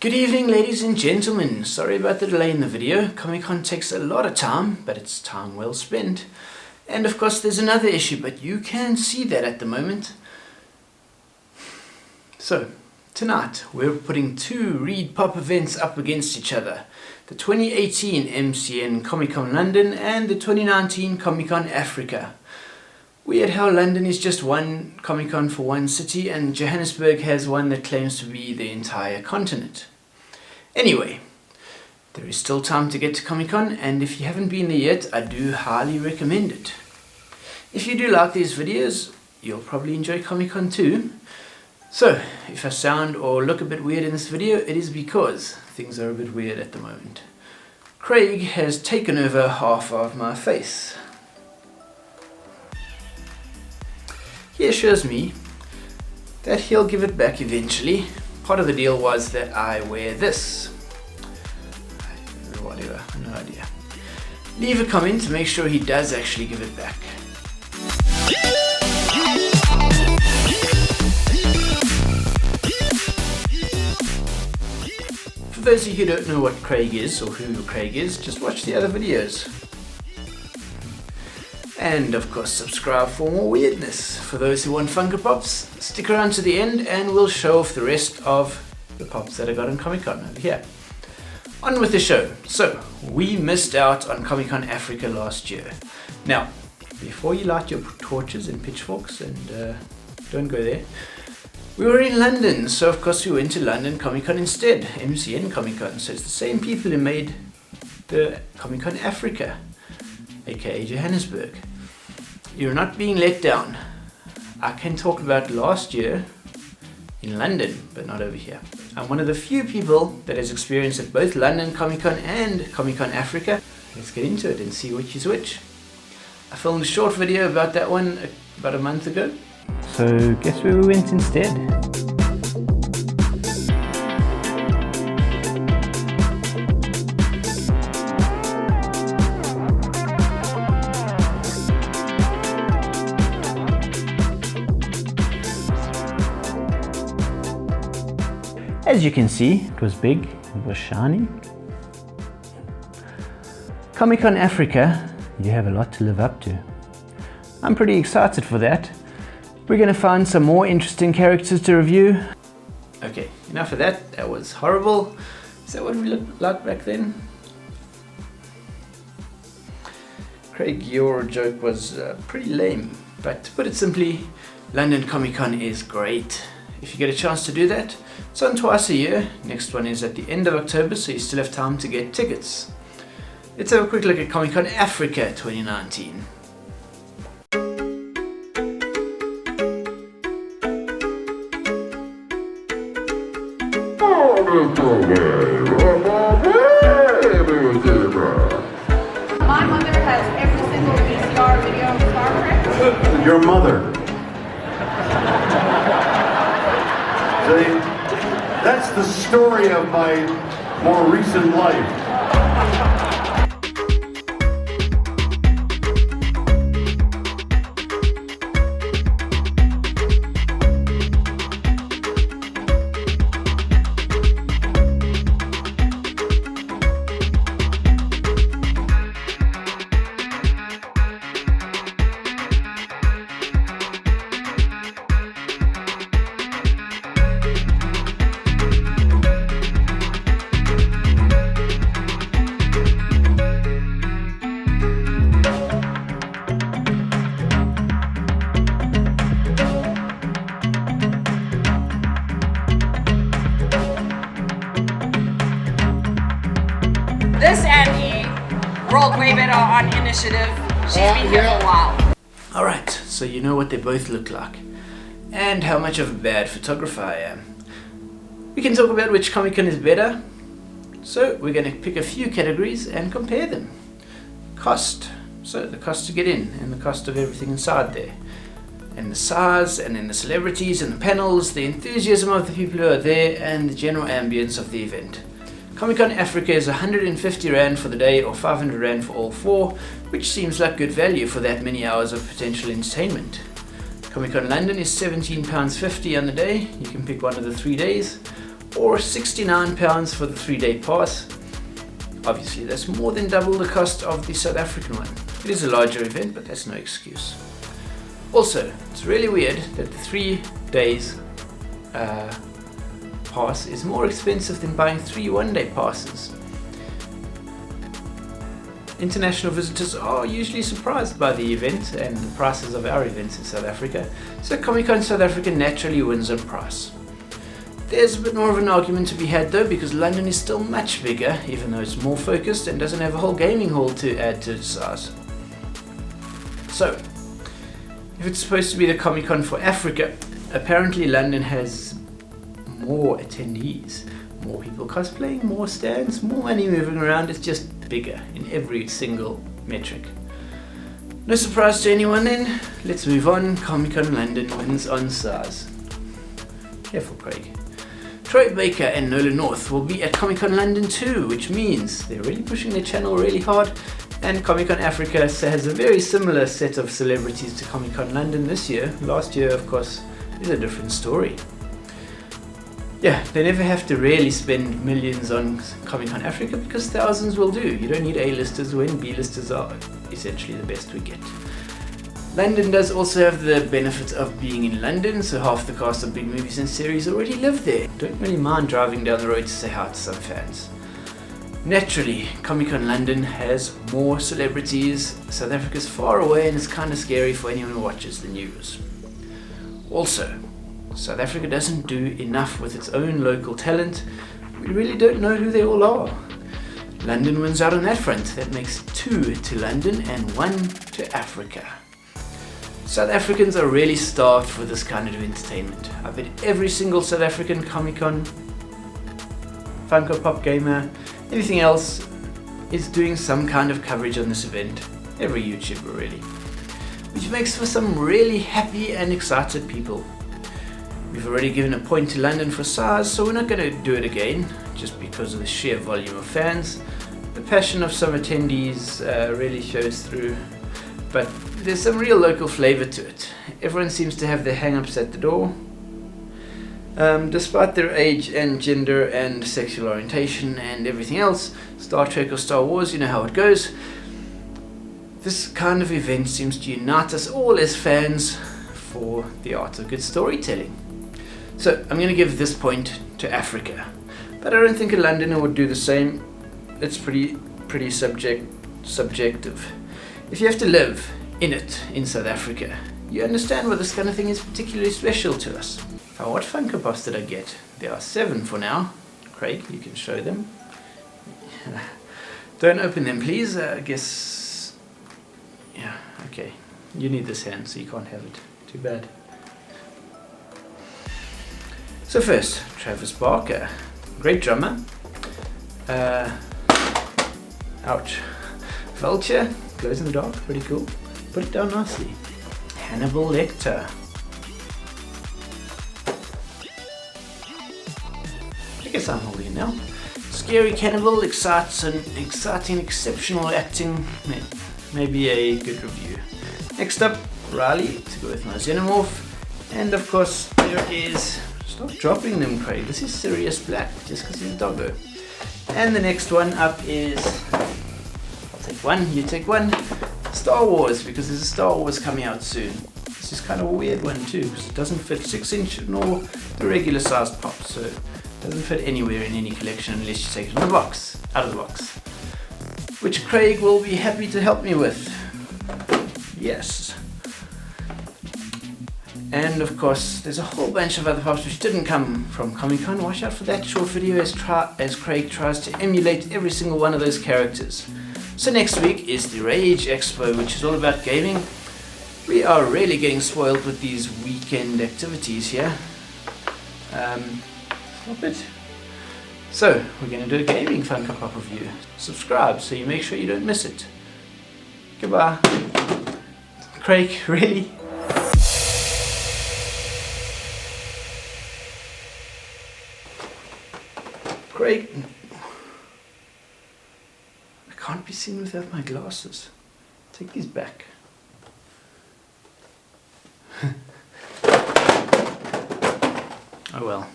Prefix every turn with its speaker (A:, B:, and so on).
A: Good evening, ladies and gentlemen. Sorry about the delay in the video. Comic Con takes a lot of time, but it's time well spent. And of course there's another issue, but you can see that at the moment. So, tonight we're putting two Read Pop events up against each other. The 2018 MCM Comic Con London and the 2019 Comic Con Africa. Weird how London is just one Comic Con for one city and Johannesburg has one that claims to be the entire continent. Anyway, there is still time to get to Comic Con, and if you haven't been there yet, I do highly recommend it. If you do like these videos, you'll probably enjoy Comic Con too. So, if I sound or look a bit weird in this video, it is because things are a bit weird at the moment. Craig has taken over half of my face. He assures me that he'll give it back eventually. Part of the deal was that I wear this. Whatever, no idea. Leave a comment to make sure he does actually give it back. For those of you who don't know what Craig is or who Craig is, just watch the other videos. And of course subscribe for more weirdness. For those who want Funko Pops, stick around to the end and we'll show off the rest of the pops that I got on Comic Con over here. On with the show. So, we missed out on Comic Con Africa last year. Now, before you light your torches and pitchforks, and don't go there, we were in London, so of course we went to London Comic Con instead, MCM Comic Con. So it's the same people who made the Comic Con Africa, aka Johannesburg. You're not being let down. I can talk about last year in London, but not over here. I'm one of the few people that has experienced at both London Comic Con and Comic Con Africa. Let's get into it and see which is which. I filmed a short video about that one about a month ago. So guess where we went instead? As you can see, it was big, it was shiny. Comic Con Africa, you have a lot to live up to. I'm pretty excited for that. We're going to find some more interesting characters to review. Okay, enough of that. That was horrible. Is that what we looked like back then? Craig, your joke was pretty lame. But to put it simply, London Comic Con is great. If you get a chance to do that, it's on twice a year. Next one is at the end of October, so you still have time to get tickets. Let's have a quick look at Comic Con Africa 2019.
B: My mother has every single VCR video of Star Trek.
C: Your mother. See, that's the story of my more recent life.
B: This Annie rolled way better on initiative. She's been here for a while.
A: Alright, so you know what they both look like. And how much of a bad photographer I am. We can talk about which Comic Con is better. So we're going to pick a few categories and compare them. Cost. So the cost to get in and the cost of everything inside there. And the size, and then the celebrities and the panels, the enthusiasm of the people who are there, and the general ambience of the event. Comic Con Africa is 150 Rand for the day or 500 Rand for all four, which seems like good value for that many hours of potential entertainment. Comic Con London is £17.50 on the day. You can pick one of the 3 days, or £69 for the 3-day pass. Obviously that's more than double the cost of the South African one. It is a larger event, but that's no excuse. Also, it's really weird that the 3 days pass is more expensive than buying 3 1-day passes. International visitors are usually surprised by the event and the prices of our events in South Africa, so Comic-Con South Africa naturally wins on price. There's a bit more of an argument to be had though, because London is still much bigger, even though it's more focused and doesn't have a whole gaming hall to add to its size. So, if it's supposed to be the Comic-Con for Africa, apparently London has more attendees, more people cosplaying, more stands, more money moving around. It's just bigger in every single metric. No surprise to anyone then. Let's move on. Comic-Con London wins on size. Careful, Craig. Troy Baker and Nolan North will be at Comic-Con London too, which means they're really pushing their channel really hard, and Comic-Con Africa has a very similar set of celebrities to Comic-Con London this year. Last year, of course, is a different story. Yeah, they never have to really spend millions on Comic-Con Africa because thousands will do. You don't need A-listers when B-listers are essentially the best we get. London does also have the benefit of being in London, so half the cast of big movies and series already live there. Don't really mind driving down the road to say hi to some fans. Naturally, Comic-Con London has more celebrities. South Africa's far away and it's kind of scary for anyone who watches the news. Also, South Africa doesn't do enough with its own local talent. We really don't know who they all are. London wins out on that front. That makes 2 to London and 1 to Africa. South Africans are really starved for this kind of entertainment. I bet every single South African Comic-Con, Funko Pop gamer, anything else is doing some kind of coverage on this event. Every YouTuber really. Which makes for some really happy and excited people. We've already given a point to London for size, so we're not going to do it again, just because of the sheer volume of fans. The passion of some attendees really shows through, but there's some real local flavour to it. Everyone seems to have their hang-ups at the door. Despite their age and gender and sexual orientation and everything else, Star Trek or Star Wars, you know how it goes. This kind of event seems to unite us all as fans for the art of good storytelling. So I'm going to give this point to Africa, but I don't think a Londoner would do the same. It's pretty subjective. If you have to live in it in South Africa, you understand why this kind of thing is particularly special to us. Now, what Funko Pops did I get? There are 7 for now. Craig, you can show them. Don't open them, please. I guess. Yeah, okay. You need this hand, so you can't have it. Too bad. So first, Travis Barker, great drummer. Ouch. Vulture, glows in the dark, pretty cool. Put it down nicely. Hannibal Lecter. I guess I'm holding it now. Scary Cannibal, exciting, exceptional acting. Maybe a good review. Next up, Riley, to go with my Xenomorph. And of course, there is... Stop dropping them, Craig. This is Sirius Black, just because he's a doggo. And the next one up is... I'll take one, you take one. Star Wars, because there's a Star Wars coming out soon. This is kind of a weird one too, because it doesn't fit 6-inch nor the regular sized pop, so it doesn't fit anywhere in any collection unless you take it in the box, out of the box. Which Craig will be happy to help me with. Yes. And of course, there's a whole bunch of other pops which didn't come from Comic Con. Watch out for that short video as Craig tries to emulate every single one of those characters. So next week is the Rage Expo, which is all about gaming. We are really getting spoiled with these weekend activities here. Stop it. So, we're going to do a gaming Funko Pop review. Subscribe so you make sure you don't miss it. Goodbye. Craig, really? Craig, I can't be seen without my glasses. Take these back. Oh well.